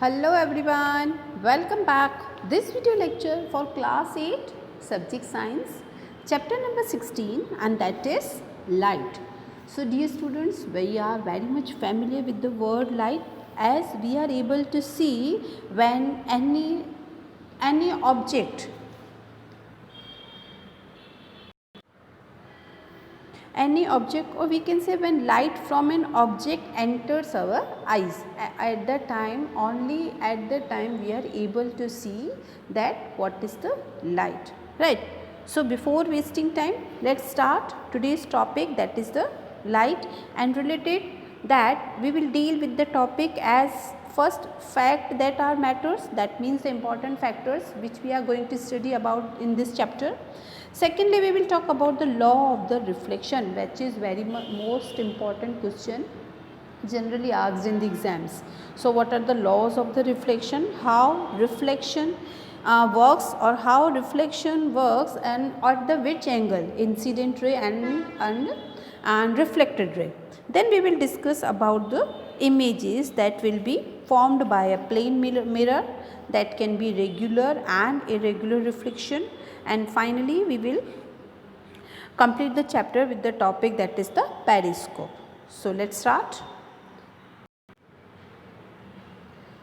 Hello everyone, welcome back. This video lecture for class 8 subject science chapter number 16 and that is light. So dear students, we are very much familiar with the word light as we are able to see when any object or we can say when light from an object enters our eyes, at the time we are able to see that what is the light, right? So before wasting time, let's start today's topic, that is the light, and related that we will deal with the topic as first fact that are matters, that means the important factors which we are going to study about in this chapter. Secondly, we will talk about the law of the reflection, which is very most important question generally asked in the exams. So what are the laws of the reflection, how reflection works, or how reflection works and at the which angle, incident ray and reflected ray. Then we will discuss about the images that will be formed by a plane mirror that can be regular and irregular reflection, and finally we will complete the chapter with the topic that is the periscope. So let's start.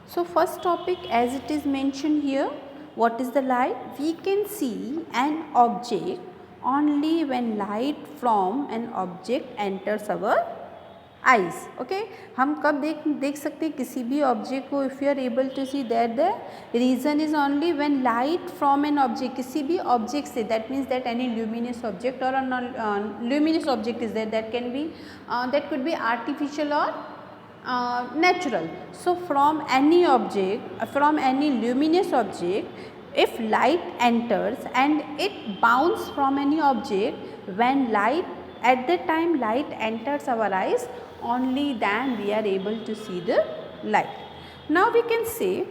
So first topic, as it is mentioned here, what is the light? We can see an object only when light from an object enters our eyes. Okay, हम कब देख सकते हैं किसी भी object को? If you are able to see that the reason is only when light from an object, किसी भी ऑब्जेक्ट से, that means that any luminous object और luminous object is there, that can be that could be artificial और natural. So from any object, from any luminous object, if light enters and it bounces from any object, when light, at the time light enters our eyes, only then we are able to see the light. Now we can say,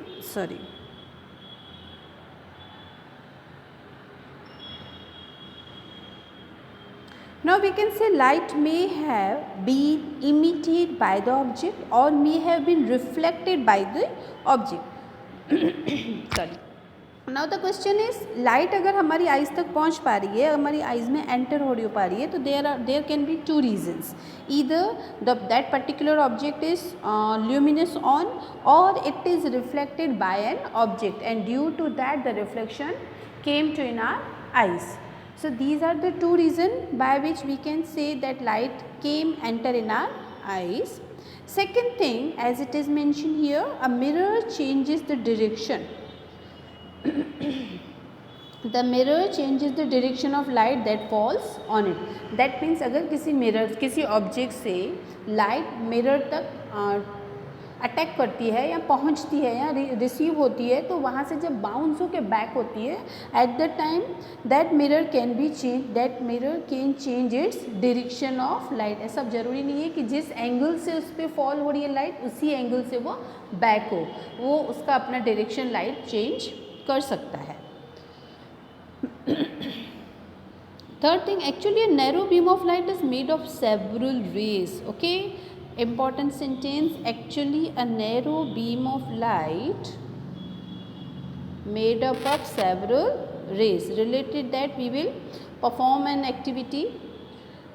now we can say light may have been emitted by the object or may have been reflected by the object. Sorry. Now the question is, light अगर हमारी eyes तक पहुंच पा रही है, हमारी eyes में enter हो पा रही है, तो there can be two reasons. Either that particular object is luminous on, or it is reflected by an object, and due to that the reflection came to in our eyes. So these are the two reasons by which we can say that light enter in our eyes. Second thing, as it is mentioned here, a mirror changes the direction. The mirror changes the direction of light that falls on it. That means अगर किसी object से light mirror तक attack करती है या पहुंचती है या रिसीव होती है, तो वहाँ से जब बाउंस होकर बैक होती है, at the time that mirror can change its direction of light. ऐसा ज़रूरी नहीं है कि जिस एंगल से उस पर फॉल हो रही है लाइट, उसी एंगल से वो बैक हो, वो उसका अपना डायरेक्शन लाइट चेंज कर सकता है. Third thing, actually a narrow beam of light is made of several rays. Okay, important sentence, actually a narrow beam of light made up of several rays. Related that we will perform an activity.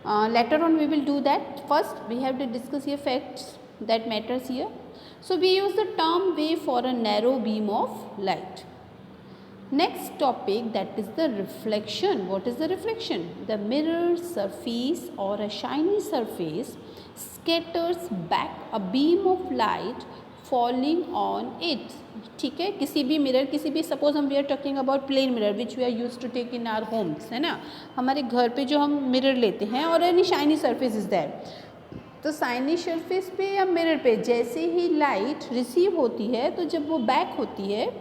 Later on we will do that. First we have to discuss here facts that matters here. So we use the term wave for a narrow beam of light. Next topic, that is the reflection. What is the reflection? The mirror surface or a shiny surface scatters back a beam of light falling on it. ठीक है, किसी भी mirror, किसी भी, suppose हम we are talking about plane mirror which we are use to take in our homes, है ना, हमारे घर पे जो हम मिरर लेते हैं, और any shiny surface is there, तो शाइनी सरफेस पे या मिरर पे जैसे ही लाइट रिसीव होती है, तो जब वो बैक होती है,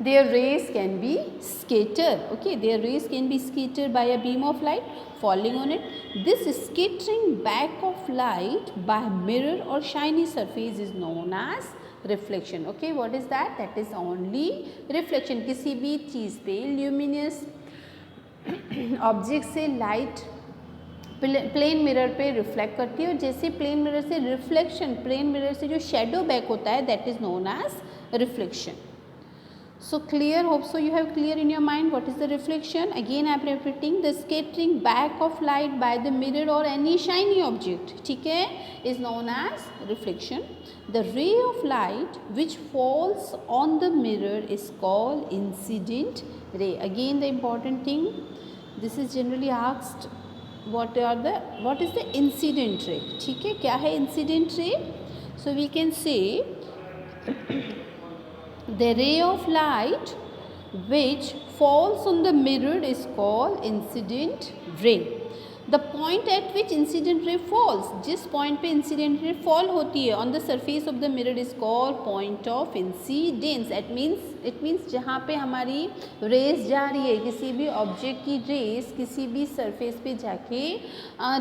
their rays can be scattered. Okay, their rays can be scattered by a beam of light falling on it. This scattering back of light by mirror or shiny surface is known as reflection. Okay, what is that? That is only reflection. किसी भी चीज़ पे luminous object से light plane mirror पे reflect करती है, और जैसे plane mirror से रिफ्लेक्शन, प्लेन मिरर से जो शेडो बैक होता है, that is known as reflection. So clear, hope so you have clear in your mind what is the reflection. Again I am repeating, the scattering back of light by the mirror or any shiny object, ठीक है, is known as reflection. The ray of light which falls on the mirror is called incident ray. Again the important thing, this is generally asked, what is the incident ray, ठीक है, क्या है incident ray. So we can say the ray of light which falls on the mirror is called incident ray. The point at which incident ray falls, जिस point पे incident ray fall होती है on the surface of the mirror is called point of incidence. It means जहाँ पे हमारी rays जा रही है, किसी भी object की rays किसी भी surface पे जाके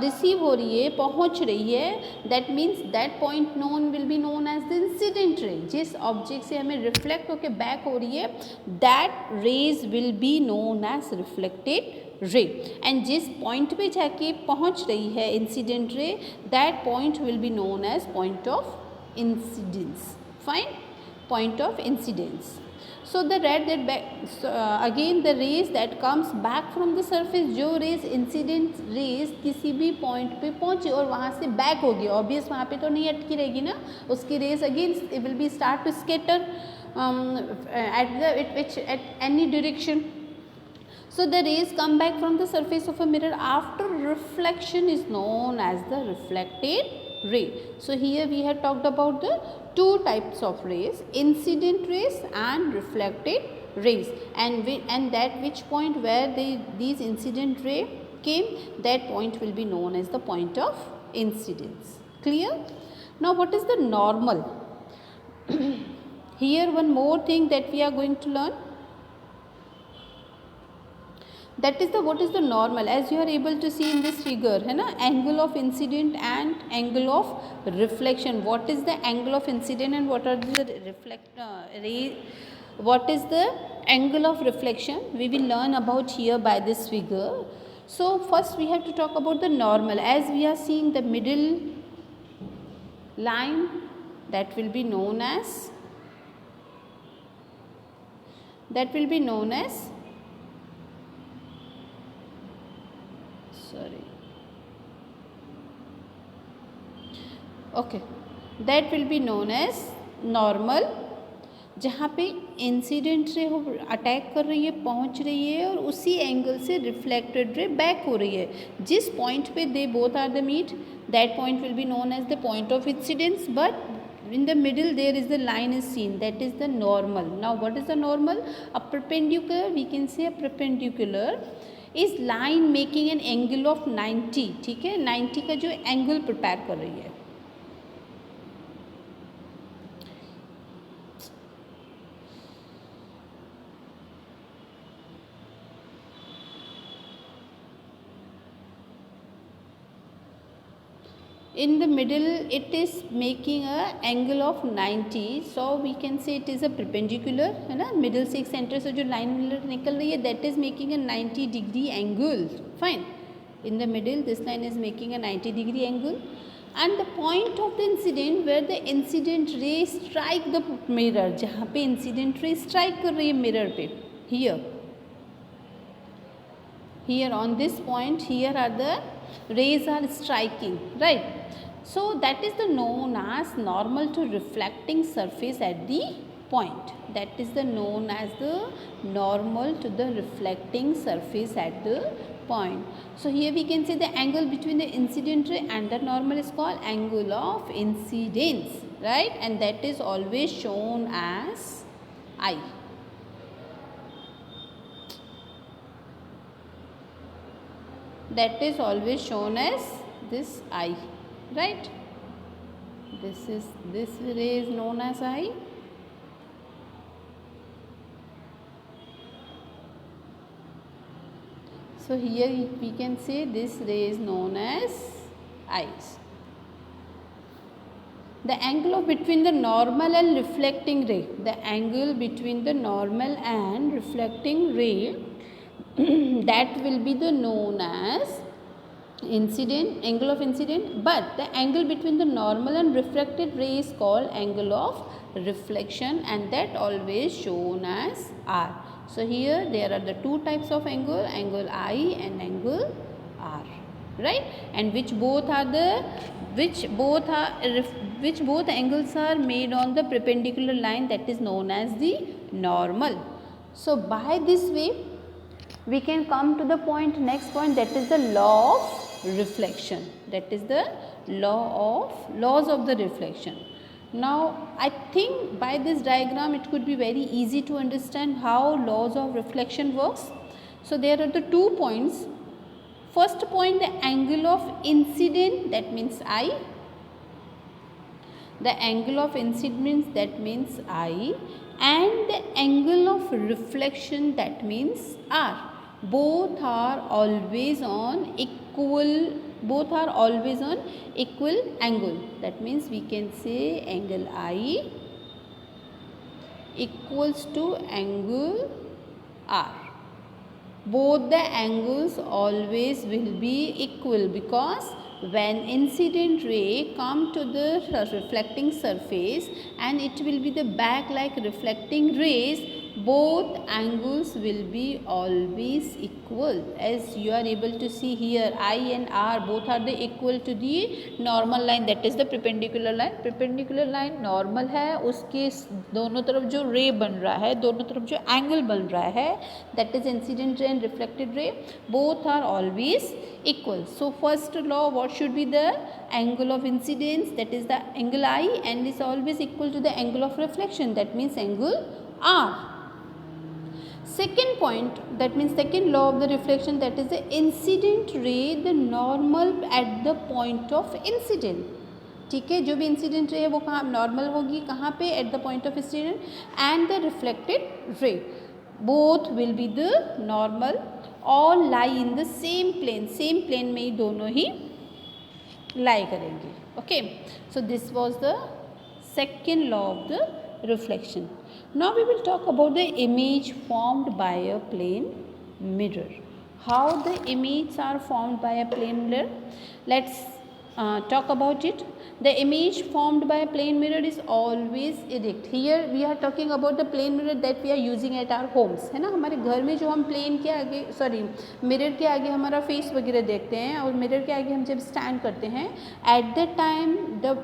receive हो रही है, पहुँच रही है, that means that point will be known as the incident ray. जिस object से हमें reflect होके back हो रही है, that rays will be known as reflected ray. And जिस पॉइंट पे जाके पहुंच रही है incident ray, that point will be known as point of incidence. Fine, point of incidence. So the ray that back, again the rays that comes back from the surface, जो rays incident rays किसी भी point पे पहुंची और वहाँ से back होगी, obvious वहाँ पे तो नहीं अटकी रहेगी ना, उसकी rays again it will be start to scatter at any direction. So the rays come back from the surface of a mirror after reflection is known as the reflected ray. So here we have talked about the two types of rays, incident rays and reflected rays, and that which point where these incident ray came, that point will be known as the point of incidence. Clear? Now what is the normal? Here one more thing that we are going to learn, that is the what is the normal. As you are able to see in this figure, है ना, angle of incident and angle of reflection. What is the angle of incident and what are the what is the angle of reflection, we will learn about here by this figure. So first we have to talk about the normal. As we are seeing the middle line, that will be known as that will be known as normal, जहाँ पे incident ray हो attack कर रही है, पहुँच रही है, और उसी एंगल से रिफ्लेक्टेड रे बैक हो रही है. जिस पॉइंट पे they both are the meet, that point will be known as the point of incidence, but in the middle there is the line is seen, that is the normal. Now what is the normal? A perpendicular, we can say a perpendicular is line making an angle of 90. ठीक है, 90 का जो angle prepare कर रही है. In the middle it is making a angle of 90, so we can say it is a perpendicular, है ना, middle से एक सेंटर से जो लाइन निकल रही है, that is making a 90 degree angle. Fine, in the middle this line is making a 90 degree angle, and the point of the incident where the incident ray strike the mirror, जहाँ पे incident ray strike कर रही है mirror पे, here on this point, here are the rays are striking, right? So that is the known as normal to reflecting surface at the point. That is the known as the normal to the reflecting surface at the point. So here we can say the angle between the incident ray and the normal is called angle of incidence, right? And that is always shown as I. That is always shown as this I, right? This ray is known as I. So here we can say this ray is known as eyes. The angle of between the normal and reflecting ray, the angle between the normal and reflecting ray, that will be the known as incident, angle of incident, but the angle between the normal and refracted ray is called angle of reflection, and that always shown as R. So here there are the two types of angle, angle I and angle R, right? And which both angles are made on the perpendicular line, that is known as the normal. So by this way we can come to the next point, that is the law of reflection, that is the laws of the reflection. Now I think by this diagram it could be very easy to understand how laws of reflection works. So there are the 2 points. First point, the angle of incident, that means I. The angle of incident, that means I, and the angle of reflection, that means R. Both are always on equal angle. That means we can say angle I equals to angle R. Both the angles always will be equal, because when incident ray come to the reflecting surface and it will be the back like reflecting rays, both angles will be always equal. As you are able to see here, I and R both are the equal to the normal line, that is the perpendicular line. perpendicular line normal है, उसके दोनों तरफ जो रे बन रहा है, दोनों तरफ जो एंगल बन रहा है, that is incident ray and reflected ray, both are always equal. So first law, what should be the angle of incidence, that is the angle I, and is always equal to the angle of reflection, that means angle R. Second point, that means second law of the reflection, that is the incident ray, the normal at the point of incident. ठीक है, जो भी incident ray है वो कहाँ normal होगी, कहाँ पे, at the point of incident, and the reflected ray both will be the normal, all lie in the same plane में ही दोनों ही लाई करेंगे. Okay, so this was the second law of the reflection. Now we will talk about the image formed by a plane mirror. How the images are formed by a plane mirror? Let's talk about it. The image formed by a plane mirror is always erect. Here we are talking about the plane mirror that we are using at our homes, है ना. हमारे घर में जो हम plane के आगे mirror के आगे हमारा फेस वगैरह देखते हैं, और मिरर के आगे हम जब स्टैंड करते हैं, at the time the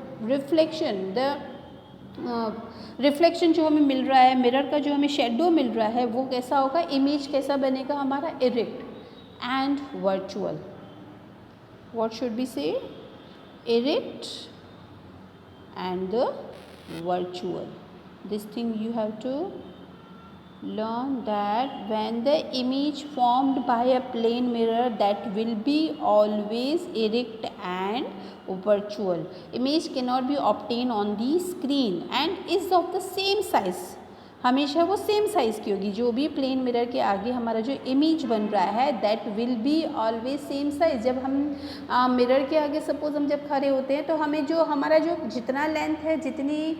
reflection जो हमें मिल रहा है, मिरर का जो हमें शेडो मिल रहा है, वो कैसा होगा, इमेज कैसा बनेगा हमारा, erect and virtual. What should be say, erect and the virtual. This thing you have to learn, that when the image formed by a plane mirror, that will be always erect and virtual. Image cannot be obtained on the screen and is of the same size. हमेशा वो same size की होगी. जो भी plane mirror के आगे हमारा जो इमेज बन रहा है, that will be always same size. जब हम मिरर के आगे सपोज हम जब खड़े होते हैं, तो हमें जो हमारा जो जितना लेंथ है, जितनी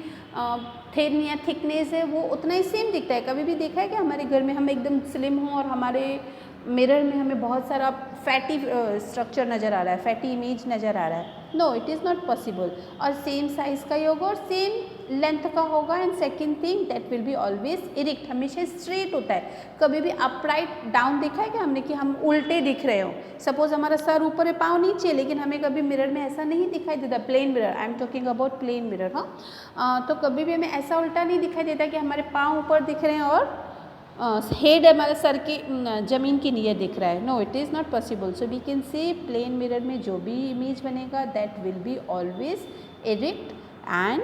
थिन या थिकनेस है, वो उतना ही सेम दिखता है. कभी भी देखा है कि हमारे घर में हम एकदम स्लिम हों और हमारे मिरर में हमें बहुत सारा फैटी स्ट्रक्चर नज़र आ रहा है, फैटी इमेज नज़र आ रहा है? No, it is not possible. और सेम साइज़ का ही होगा और सेम लेंथ का होगा. And second thing, that will be always erect, हमेशा स्ट्रेट होता है. कभी भी अपराइट डाउन देखा है कि हमने, कि हम उल्टे दिख रहे हो. सपोज हमारा सर ऊपर है, पाँव नीचे, लेकिन हमें कभी मिरर में ऐसा नहीं दिखाई देता. Plane mirror, I am talking about plane mirror. हाँ, तो कभी भी हमें ऐसा उल्टा नहीं दिखाई देता कि हमारे पाँव ऊपर दिख रहे हैं और हेड हमारे सर की ज़मीन की नीचे दिख रहा है. No, it is not possible. So we can say plane mirror में जो भी इमेज बनेगा, that will be always erect and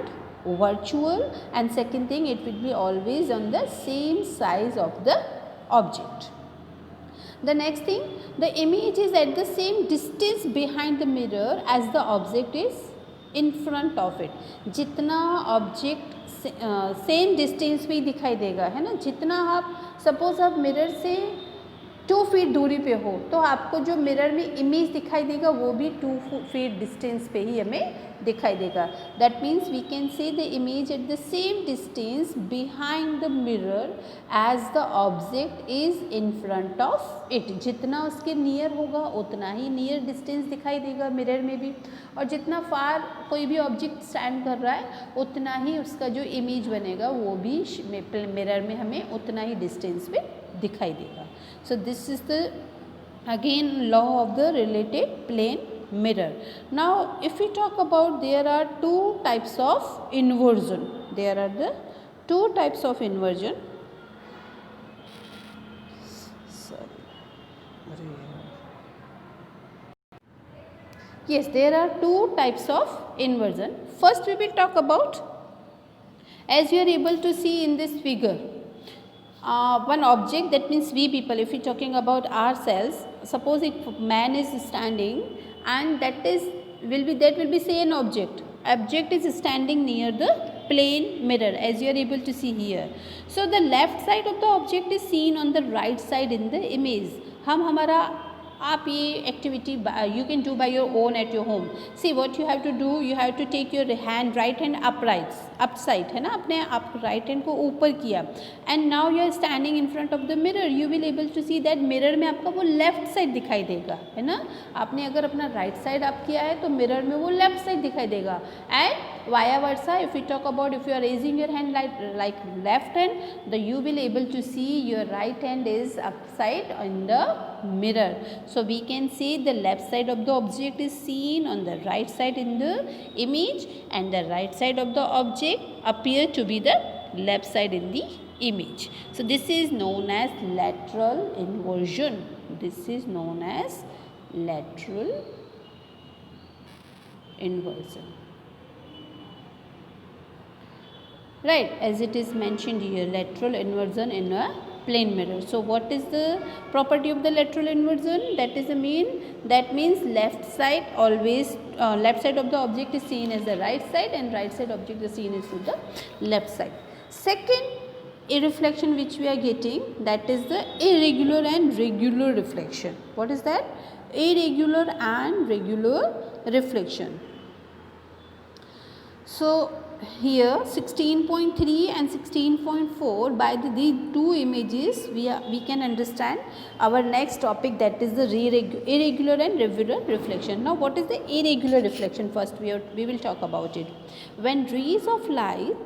virtual. And second thing, it will be always on the same size of the object. The next thing, the image is at the same distance behind the mirror as the object is in front of it. जितना object same distance भी दिखाई देगा, है ना. जितना आप suppose आप mirror से 2 फीट दूरी पे हो तो आपको जो मिरर में इमेज दिखाई देगा वो भी 2 फीट डिस्टेंस पे ही हमें दिखाई देगा. That means we can see the image at the same distance behind the mirror as the object is in front of it. जितना उसके नियर होगा उतना ही नियर डिस्टेंस दिखाई देगा मिरर में भी, और जितना फार कोई भी ऑब्जेक्ट स्टैंड कर रहा है उतना ही उसका जो इमेज बनेगा वो भी मिरर में हमें उतना ही डिस्टेंस पे दिखाई देगा. So this is the again law of the related plane mirror. Now if we talk about, there are two types of inversion. There are the two types of inversion. Yes, there are two types of inversion. First we will talk about, as you are able to see in this figure, one object, that means we people, if we talking about ourselves, suppose if man is standing and that will be say an object is standing near the plane mirror, as you are able to see here. So the left side of the object is seen on the right side in the image. हम हमारा आप ये activity you can do by your own at your home. See what you have to do, you have to take your hand, right hand up side है ना, अपने आप right hand को ऊपर किया, and now you are standing in front of the mirror. You will able to see that mirror में आपका वो लेफ्ट साइड दिखाई देगा, है ना. आपने अगर अपना राइट साइड अप किया है तो मिरर में वो लेफ्ट साइड दिखाई देगा. And vice versa, if you talk about, if you are raising your hand like left hand, the you will able to see your right hand is upside in the mirror. So we can see the left side of the object is seen on the right side in the image, and the right side of the object appear to be the left side in the image. So this is known as lateral inversion. This is known as lateral inversion. Right, as it is mentioned here, lateral inversion in a plane mirror. So what is the property of the lateral inversion? That means left side always, left side of the object is seen as the right side, and right side object is seen as the left side. Second reflection which we are getting, that is the irregular and regular reflection. What is that? Irregular and regular reflection. So here 16.3 and 16.4, by these two images we can understand our next topic, that is the irregular and regular reflection. Now what is the irregular reflection? First we will talk about it. When rays of light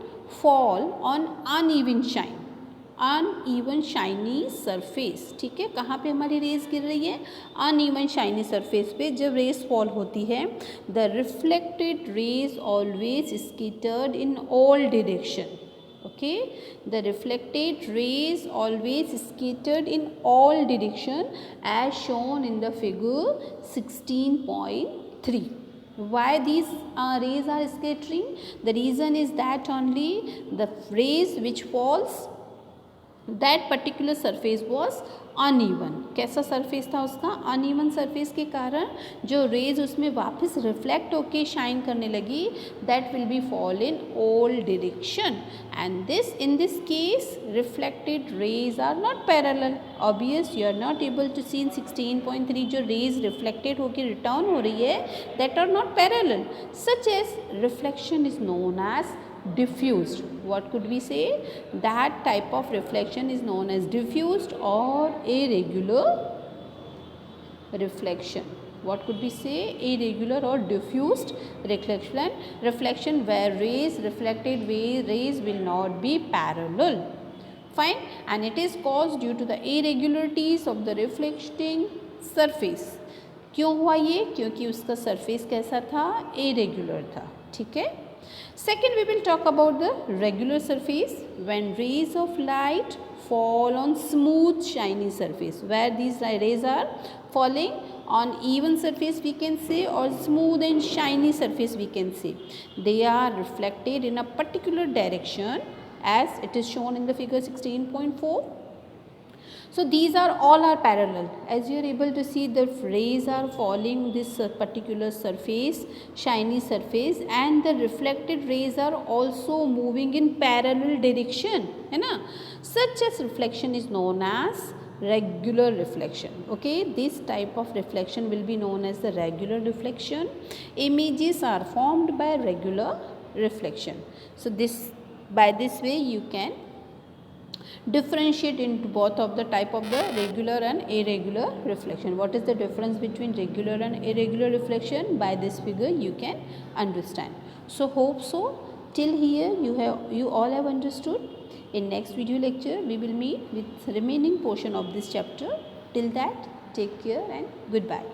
fall on uneven shiny surface, ठीक है, कहाँ पे हमारी raise गिर रही है? Uneven shiny surface पे जब रेज फॉल होती है, the reflected rays always scattered in all direction. Okay, the reflected rays always scattered in all direction as shown in the figure 16.3. Why these rays are scattering? The reason is that only the rays which falls, that particular surface was uneven. कैसा surface था उसका? Uneven surface के कारण जो raise उसमें वापस reflect होके shine करने लगी, that will be fall in all direction, and this in this case reflected rays are not parallel. Obvious you are not able to see in 16.3 जो रेज रिफ्लेक्टेड होके रिटर्न हो रही है, that are not parallel. Such as reflection is known as diffused. What could we say? That type of reflection is known as diffused or irregular reflection. What could we say? Irregular or diffused reflection where reflected rays will not be parallel. Fine, and it is caused due to the irregularities of the reflecting surface. क्यों हुआ ये? क्योंकि उसका surface कैसा था? Irregular था. ठीक है. Second, we will talk about the regular surface. When rays of light fall on smooth shiny surface, where these rays are falling on even surface we can say, or smooth and shiny surface we can say, they are reflected in a particular direction as it is shown in the figure 16.4. So these are all are parallel. As you are able to see, the rays are falling this particular surface, shiny surface, and the reflected rays are also moving in parallel direction, है ना. Such as reflection is known as regular reflection. Okay, this type of reflection will be known as the regular reflection. Images are formed by regular reflection. So by this way you can differentiate into both of the type of the regular and irregular reflection. What is the difference between regular and irregular reflection? By this figure you can understand. So hope so till here you all have understood. In next video lecture we will meet with remaining portion of this chapter. Till that, take care and goodbye.